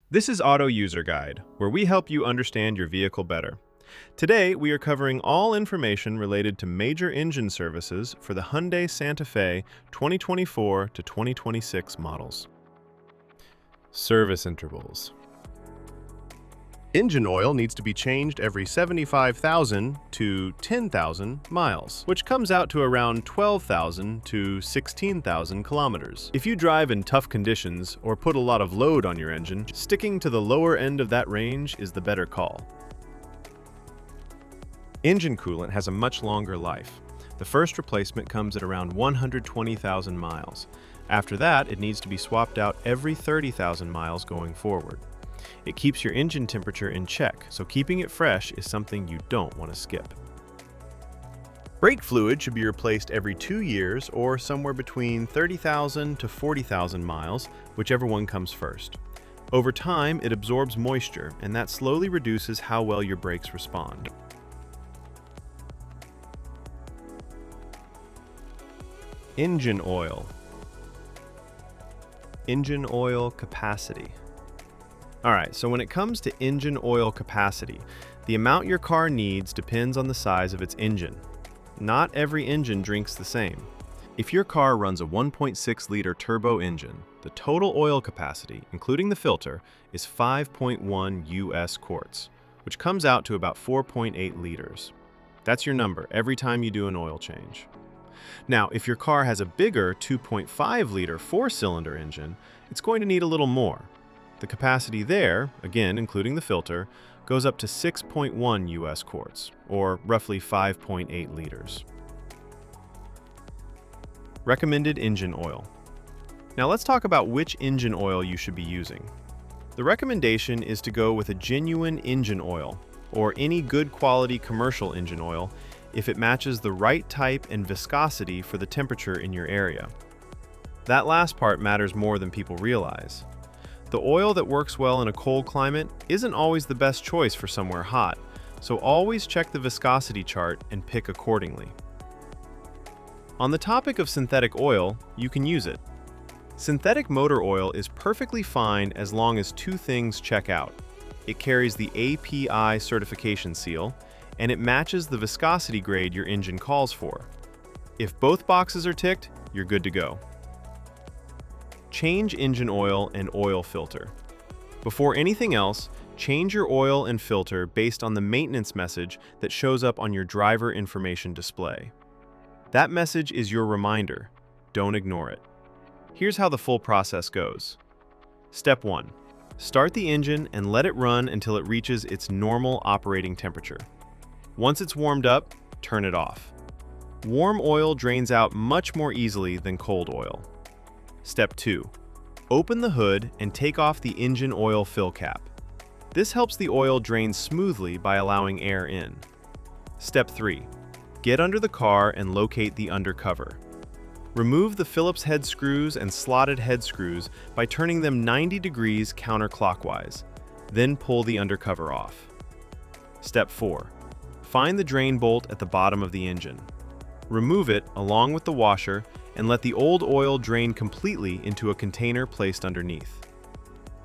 This is Auto User Guide, where we help you understand your vehicle better. Today, we are covering all information related to major engine services for the Hyundai Santa Fe 2024 to 2026 models. Service intervals. Engine oil needs to be changed every 75,000 to 10,000 miles, which comes out to around 12,000 to 16,000 kilometers. If you drive in tough conditions or put a lot of load on your engine, sticking to the lower end of that range is the better call. Engine coolant has a much longer life. The first replacement comes at around 120,000 miles. After that, it needs to be swapped out every 30,000 miles going forward. It keeps your engine temperature in check, so keeping it fresh is something you don't want to skip. Brake fluid should be replaced every 2 years or somewhere between 30,000 to 40,000 miles, whichever one comes first. Over time, it absorbs moisture, and that slowly reduces how well your brakes respond. Engine oil. Engine oil capacity. Alright, so when it comes to engine oil capacity, the amount your car needs depends on the size of its engine. Not every engine drinks the same. If your car runs a 1.6-liter turbo engine, the total oil capacity, including the filter, is 5.1 US quarts, which comes out to about 4.8 liters. That's your number every time you do an oil change. Now, if your car has a bigger 2.5-liter four-cylinder engine, it's going to need a little more. The capacity there, again including the filter, goes up to 6.1 US quarts, or roughly 5.8 liters. Recommended engine oil. Now let's talk about which engine oil you should be using. The recommendation is to go with a genuine engine oil, or any good quality commercial engine oil, if it matches the right type and viscosity for the temperature in your area. That last part matters more than people realize. The oil that works well in a cold climate isn't always the best choice for somewhere hot, so always check the viscosity chart and pick accordingly. On the topic of synthetic oil, you can use it. Synthetic motor oil is perfectly fine as long as two things check out. It carries the API certification seal, and it matches the viscosity grade your engine calls for. If both boxes are ticked, you're good to go. Change engine oil and oil filter. Before anything else, change your oil and filter based on the maintenance message that shows up on your driver information display. That message is your reminder. Don't ignore it. Here's how the full process goes. Step 1. Start the engine and let it run until it reaches its normal operating temperature. Once it's warmed up, turn it off. Warm oil drains out much more easily than cold oil. Step 2. Open the hood and take off the engine oil fill cap. This helps the oil drain smoothly by allowing air in. Step 3. Get under the car and locate the undercover. Remove the Phillips head screws and slotted head screws by turning them 90 degrees counterclockwise. Then pull the undercover off. Step 4. Find the drain bolt at the bottom of the engine. Remove it along with the washer and let the old oil drain completely into a container placed underneath.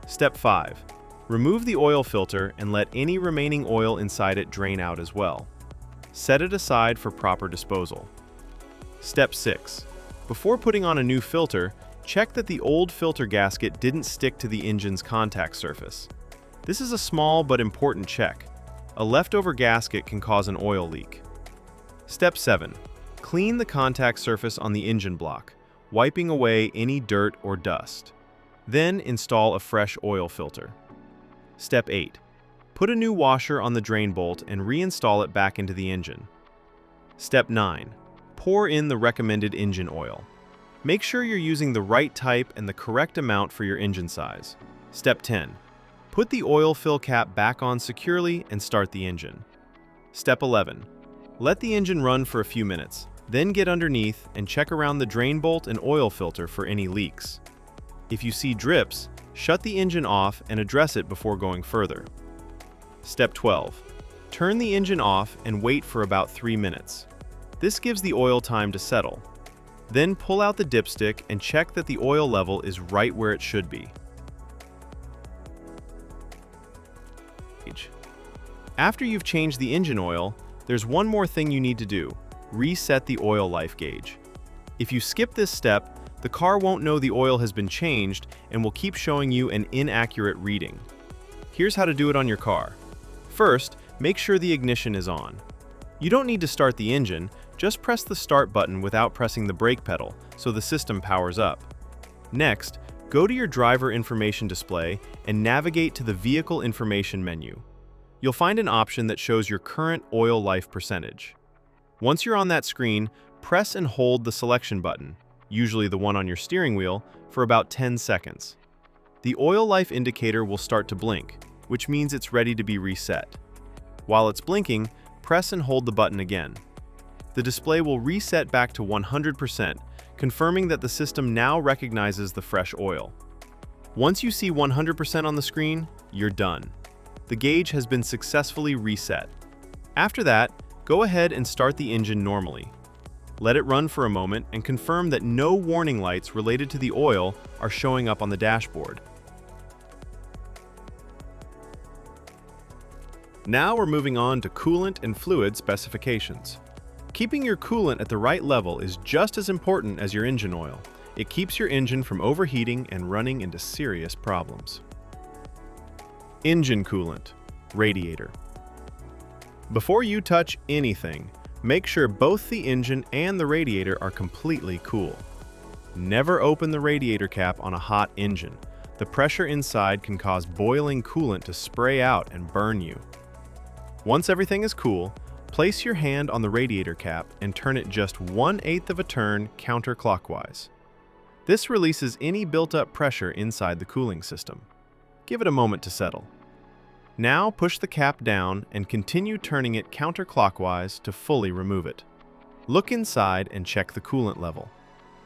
Step 5. Remove the oil filter and let any remaining oil inside it drain out as well. Set it aside for proper disposal. Step 6. Before putting on a new filter, check that the old filter gasket didn't stick to the engine's contact surface. This is a small but important check. A leftover gasket can cause an oil leak. Step 7. Clean the contact surface on the engine block, wiping away any dirt or dust. Then install a fresh oil filter. Step 8. Put a new washer on the drain bolt and reinstall it back into the engine. Step 9. Pour in the recommended engine oil. Make sure you're using the right type and the correct amount for your engine size. Step 10. Put the oil fill cap back on securely and start the engine. Step 11. Let the engine run for a few minutes. Then get underneath and check around the drain bolt and oil filter for any leaks. If you see drips, shut the engine off and address it before going further. Step 12. Turn the engine off and wait for about 3 minutes. This gives the oil time to settle. Then pull out the dipstick and check that the oil level is right where it should be. gauge. After you've changed the engine oil, there's one more thing you need to do: reset the oil life gauge. If you skip this step, the car won't know the oil has been changed and will keep showing you an inaccurate reading. Here's how to do it on your car. First, make sure the ignition is on. You don't need to start the engine, just press the start button without pressing the brake pedal so the system powers up. Next, go to your driver information display and navigate to the vehicle information menu. You'll find an option that shows your current oil life percentage. Once you're on that screen, press and hold the selection button, usually the one on your steering wheel, for about 10 seconds. The oil life indicator will start to blink, which means it's ready to be reset. While it's blinking, press and hold the button again. The display will reset back to 100%, confirming that the system now recognizes the fresh oil. Once you see 100% on the screen, you're done. The gauge has been successfully reset. After that, go ahead and start the engine normally. Let it run for a moment and confirm that no warning lights related to the oil are showing up on the dashboard. Now we're moving on to coolant and fluid specifications. Keeping your coolant at the right level is just as important as your engine oil. It keeps your engine from overheating and running into serious problems. Engine coolant, radiator. Before you touch anything, make sure both the engine and the radiator are completely cool. Never open the radiator cap on a hot engine. The pressure inside can cause boiling coolant to spray out and burn you. Once everything is cool, place your hand on the radiator cap and turn it just 1/8 of a turn counterclockwise. This releases any built-up pressure inside the cooling system. Give it a moment to settle. Now push the cap down and continue turning it counterclockwise to fully remove it. Look inside and check the coolant level.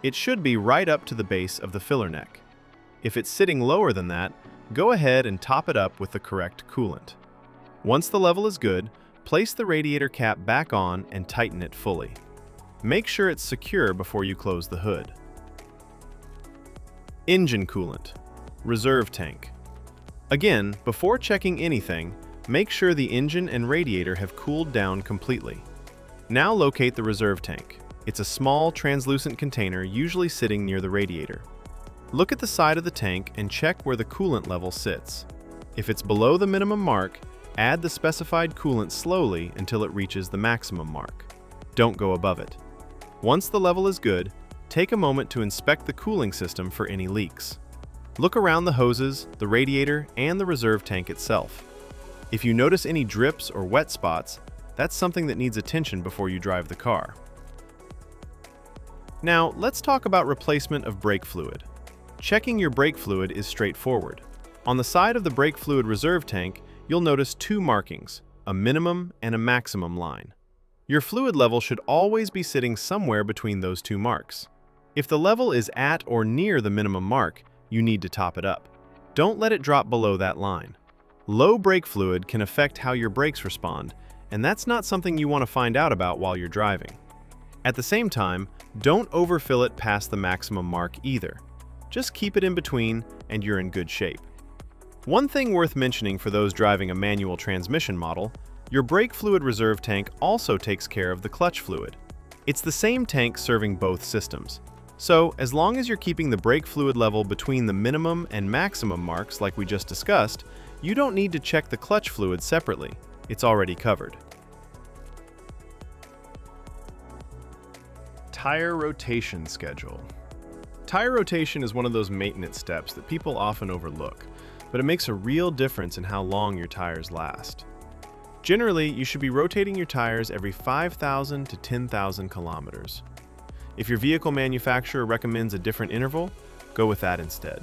It should be right up to the base of the filler neck. If it's sitting lower than that, go ahead and top it up with the correct coolant. Once the level is good, place the radiator cap back on and tighten it fully. Make sure it's secure before you close the hood. Engine coolant, reserve tank. Again, before checking anything, make sure the engine and radiator have cooled down completely. Now locate the reserve tank. It's a small, translucent container usually sitting near the radiator. Look at the side of the tank and check where the coolant level sits. If it's below the minimum mark, add the specified coolant slowly until it reaches the maximum mark. Don't go above it. Once the level is good, take a moment to inspect the cooling system for any leaks. Look around the hoses, the radiator, and the reserve tank itself. If you notice any drips or wet spots, that's something that needs attention before you drive the car. Now, let's talk about replacement of brake fluid. Checking your brake fluid is straightforward. On the side of the brake fluid reserve tank, you'll notice two markings, a minimum and a maximum line. Your fluid level should always be sitting somewhere between those two marks. If the level is at or near the minimum mark, you need to top it up. Don't let it drop below that line. Low brake fluid can affect how your brakes respond, and that's not something you want to find out about while you're driving. At the same time, don't overfill it past the maximum mark either. Just keep it in between and you're in good shape. One thing worth mentioning for those driving a manual transmission model, your brake fluid reserve tank also takes care of the clutch fluid. It's the same tank serving both systems. So, as long as you're keeping the brake fluid level between the minimum and maximum marks like we just discussed, you don't need to check the clutch fluid separately. It's already covered. Tire rotation schedule. Tire rotation is one of those maintenance steps that people often overlook, but it makes a real difference in how long your tires last. Generally, you should be rotating your tires every 5,000 to 10,000 kilometers. If your vehicle manufacturer recommends a different interval, go with that instead.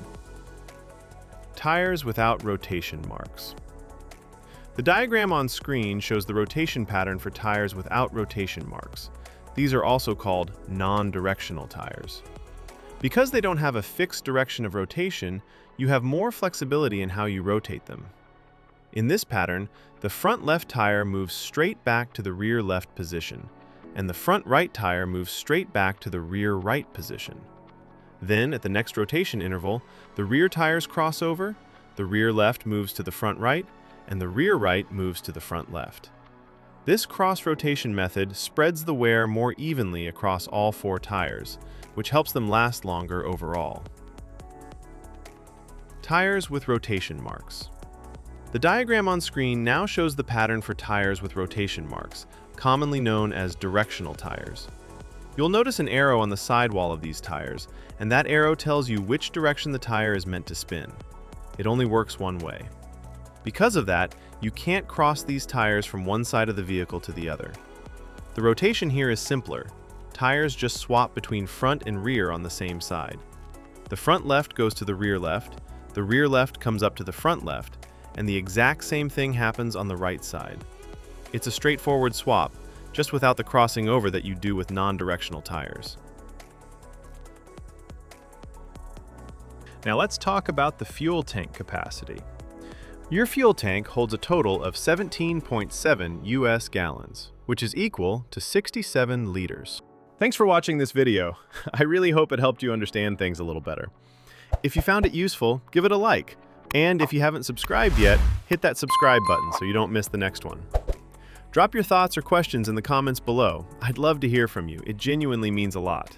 Tires without rotation marks. The diagram on screen shows the rotation pattern for tires without rotation marks. These are also called non-directional tires. Because they don't have a fixed direction of rotation, you have more flexibility in how you rotate them. In this pattern, the front left tire moves straight back to the rear left position, and the front right tire moves straight back to the rear right position. Then, at the next rotation interval, the rear tires cross over, the rear left moves to the front right, and the rear right moves to the front left. This cross-rotation method spreads the wear more evenly across all 4 tires, which helps them last longer overall. Tires with rotation marks. The diagram on screen now shows the pattern for tires with rotation marks, commonly known as directional tires. You'll notice an arrow on the sidewall of these tires, and that arrow tells you which direction the tire is meant to spin. It only works one way. Because of that, you can't cross these tires from one side of the vehicle to the other. The rotation here is simpler. Tires just swap between front and rear on the same side. The front left goes to the rear left comes up to the front left, and the exact same thing happens on the right side. It's a straightforward swap, just without the crossing over that you do with non-directional tires. Now let's talk about the fuel tank capacity. Your fuel tank holds a total of 17.7 US gallons, which is equal to 67 liters. Thanks for watching this video. I really hope it helped you understand things a little better. If you found it useful, give it a like. And if you haven't subscribed yet, hit that subscribe button so you don't miss the next one. Drop your thoughts or questions in the comments below. I'd love to hear from you. It genuinely means a lot.